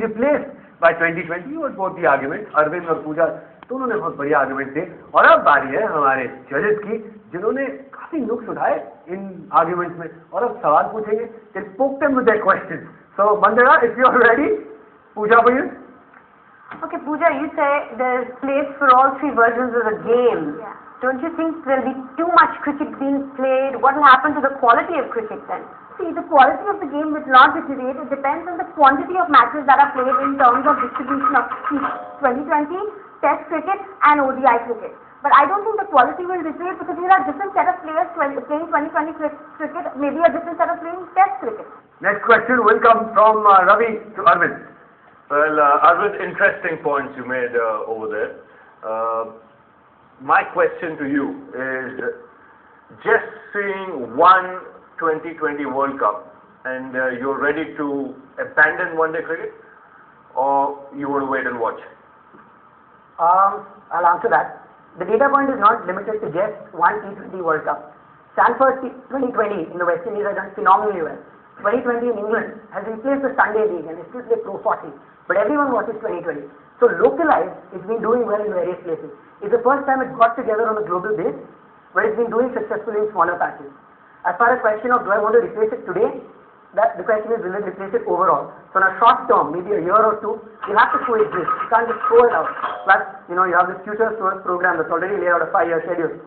replaced by 2020. You heard both the arguments. Arvind और पूजा दोनों ने बहुत बढ़िया आर्गुमेंट थे और अब बारी है हमारे जजेस की जिन्होंने काफी नुक्स उठाए इन आर्गुमेंट्स में और अब सवाल पूछेंगे. They poked them with their questions. So Mandana, if you are ready, Pooja for you. Okay, Pooja, you say there's place for all three versions of the game. Yeah. Don't you think there'll be too much cricket being played? What will happen to the quality of cricket then? See, the quality of the game will not deteriorate. It depends on the quantity of matches that are played in terms of distribution of 2020, Test cricket and ODI cricket. But I don't think the quality will deteriorate because there are different set of players playing 2020 cricket, maybe a different set of playing Test cricket. Next question will come from Ravi to Arvind. Well, Arvind, interesting points you made over there. My question to you is, just seeing one 2020 World Cup and you're ready to abandon one-day cricket, or you want to wait and watch? I'll answer that. The data point is not limited to just one T20 World Cup. Stanford 2020 in the West Indies has done phenomenally well. 2020 in England has replaced the Sunday League and they still play Pro 40. But everyone watches 2020. So localized, it's been doing well in various places. It's the first time it got together on a global base, but it's been doing successfully in smaller patches. As far as question of do I want to replace it today, the question is will it replace it overall. So in a short term, maybe a year or two, you'll have to coexist. You can't just throw it out. Plus, you have this Future Source program that's already laid out a 5-year schedule.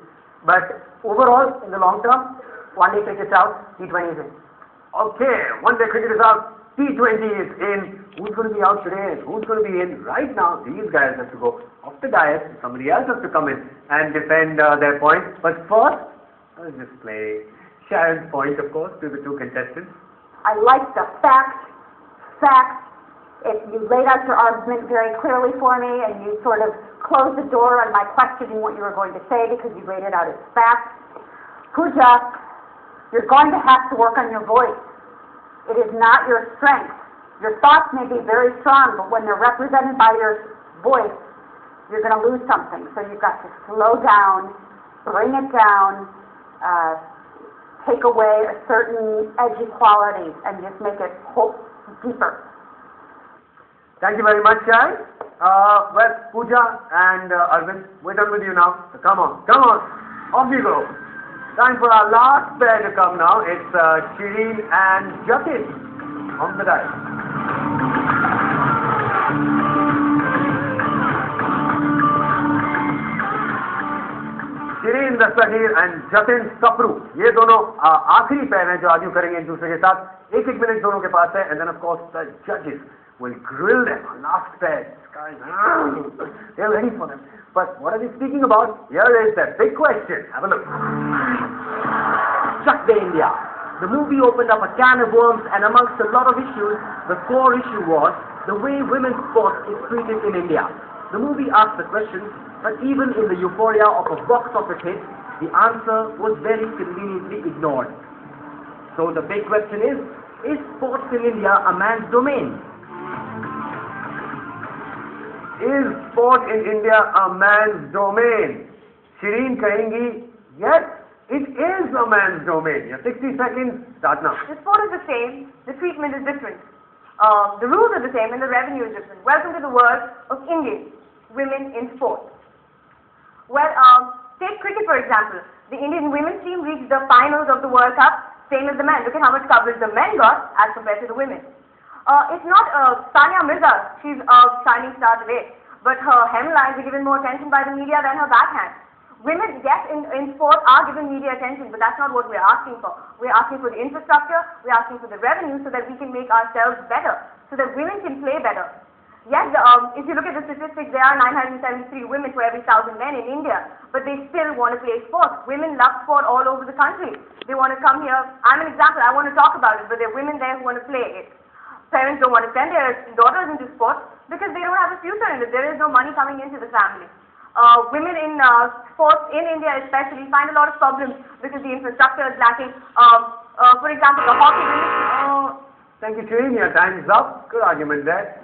But overall, in the long term, one-day cricket's out, T20 is in. Okay, one-day cricket is out, T20 is in. Who's going to be out today? Who's going to be in? Right now, these guys have to go off the dais. Somebody else has to come in and defend their point. But first, let's just play Sharon's point, of course, to the two contestants. I like the facts. You laid out your argument very clearly for me, and you sort of closed the door on my questioning what you were going to say because you laid it out as facts. Pooja, you're going to have to work on your voice. It is not your strength. Your thoughts may be very strong, but when they're represented by your voice, you're going to lose something. So you've got to slow down, bring it down, take away a certain edgy quality and just make it deeper. Thank you very much, Sharon. Well, Pooja and Arvind, we're done with you now. So come on, off you go. Time for our last pair to come now. It's Shireen and Jatin on the dice. Shireen Dastgir and Jatin Sapru, ये दोनों आखिरी पैर हैं जो आज यूं करेंगे एक दूसरे के साथ. एक मिनट दोनों के पास है. And then of course the जजेस will grill them on last pair. Guys, they're ready for them. But what are they speaking about? Here is that big question. Have a look. Chuck the India. The movie opened up a can of worms, and amongst a lot of issues, the core issue was the way women's sport is treated in India. The movie asked the question, but even in the euphoria of a box office hit, the answer was very conveniently ignored. So the big question is sports in India a man's domain? Is sport in India a man's domain? Shireen kahengi, yes, it is a man's domain. Your 60 seconds, start now. The sport is the same, the treatment is different. The rules are the same and the revenue is different. Welcome to the world of Indian women in sport. Well, take cricket for example. The Indian women's team reached the finals of the World Cup, same as the men. Look at how much coverage the men got as compared to the women. It's not Sania Mirza, she's a shining star today, but her hemlines are given more attention by the media than her backhand. Women, yes, in sport are given media attention, but that's not what we're asking for. We're asking for the infrastructure, we're asking for the revenue so that we can make ourselves better, so that women can play better. Yes, if you look at the statistics, there are 973 women for every 1,000 men in India, but they still want to play sport. Women love sport all over the country. They want to come here. I'm an example, I want to talk about it, but there are women there who want to play it. Parents don't want to send their daughters into sport because they don't have a future in it. There is no money coming into the family. Women in sports in India especially find a lot of problems because the infrastructure is lacking. For example, the hockey women. Thank you, Shireen. Your time is up. Good argument there.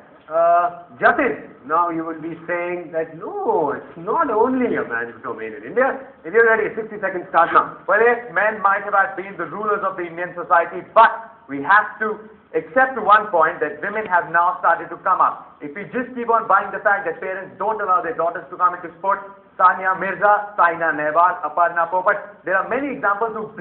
Jatin, now you will be saying that no, it's not only a man's domain in India. If you're ready, 60 seconds start now. Well, yes, men might have been the rulers of the Indian society, but we have to accept one point that women have now started to come up. If we just keep on buying the fact that parents don't allow their daughters to come into sport, Sania Mirza, Saina Nehwal, Aparna Popat, there are many examples who've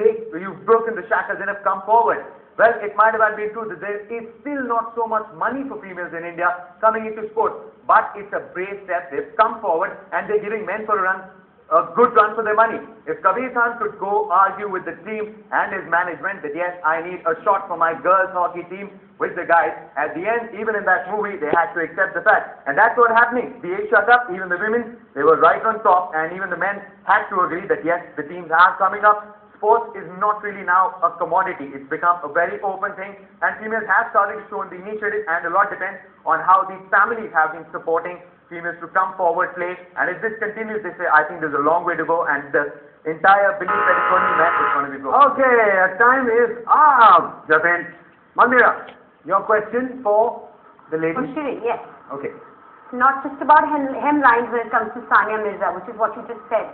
broken the shackles and have come forward. Well, it might have been true that there is still not so much money for females in India coming into sport, but it's a brave step. They've come forward and they're giving men a good run for their money. If Kabir Khan could go argue with the team and his management that yes, I need a shot for my girls hockey team with the guys, at the end, even in that movie, they had to accept the fact. And that's what's happening. The age shut up, even the women, they were right on top, and even the men had to agree that yes, the teams are coming up. Sports is not really now a commodity. It's become a very open thing, and females have started to show the initiative, and a lot depends on how the families have been supporting females to come forward, play, and if this continues, they say, I think there's a long way to go, and the entire belief that it's only men is going to be broken. Okay, time is up, Jatin. Mandira, your question for the lady? For Shirin, yes. Okay. It's not just about hemlines when it comes to Sania Mirza, which is what you just said.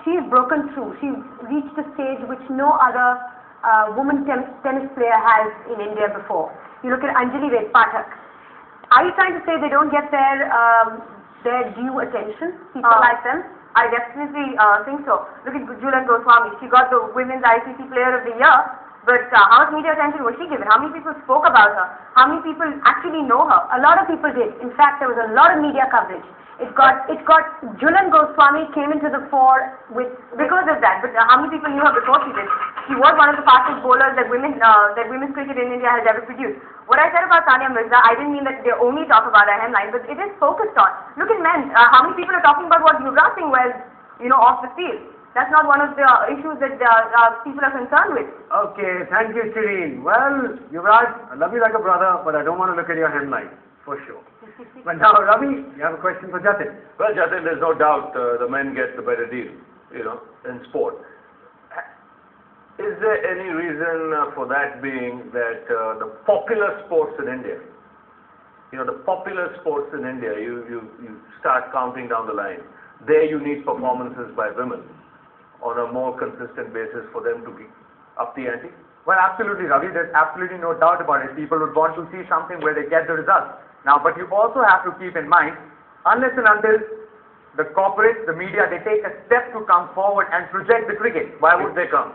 She's broken through. She's reached a stage which no other woman tennis player has in India before. You look at Anjali Red Pathak. Are you trying to say they don't get their due attention, people like them? I definitely think so. Look at Julan Goswami. She got the Women's ICC Player of the Year, but how much media attention was she given? How many people spoke about her? How many people actually know her? A lot of people did. In fact, there was a lot of media coverage. It got Julan Goswami came into the fore because of that. But how many people knew her before she did? She was one of the fastest bowlers that women's cricket in India has ever produced. What I said about Sania Mirza, I didn't mean that they only talk about her hemline, but it is focused on. Look at men. How many people are talking about what Yuvraj Singh wears, off the field? That's not one of the issues that people are concerned with. Okay, thank you, Shireen. Well, Yuvraj, I love you like a brother, but I don't want to look at your hemline, for sure. But now, Ravi, you have a question for Jatin. Well, Jatin, there's no doubt the men get the better deal, in sport. Is there any reason for that being that the popular sports in India, the popular sports in India, you start counting down the line. There you need performances by women on a more consistent basis for them to be up the ante? Well, absolutely, Ravi. There's absolutely no doubt about it. People would want to see something where they get the results. Now, but you also have to keep in mind, unless and until the corporates, the media, they take a step to come forward and project the cricket. Why would they come?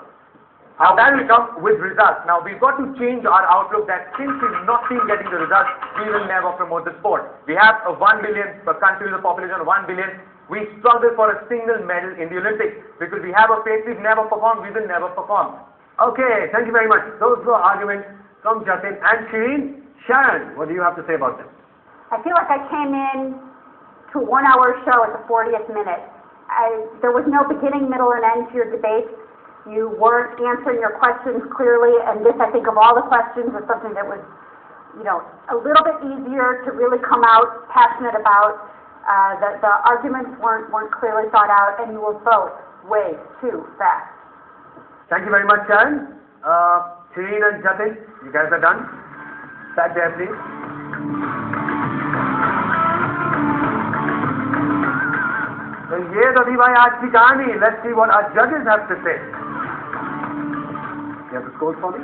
Now that will come with results. Now we've got to change our outlook that since we've not been getting the results, we will never promote the sport. We have a 1 billion country with a population of 1 billion. We struggle for a single medal in the Olympics because we have a faith we've never performed, we will never perform. Okay, thank you very much. Those were arguments from Jatin and Shireen. Sharon, what do you have to say about them? I feel like I came in to a 1 hour show at the 40th minute. There was no beginning, middle, and end to your debate. You weren't answering your questions clearly, and this, I think, of all the questions, was something that was, a little bit easier to really come out passionate about. The arguments weren't clearly thought out, and you were both way too fast. Thank you very much, Sharon. Shireen and Jatin, you guys are done. Back there, please. So, ये तो थी भाई आज की कहानी. Let's see what our judges have to say. You have the scores for me?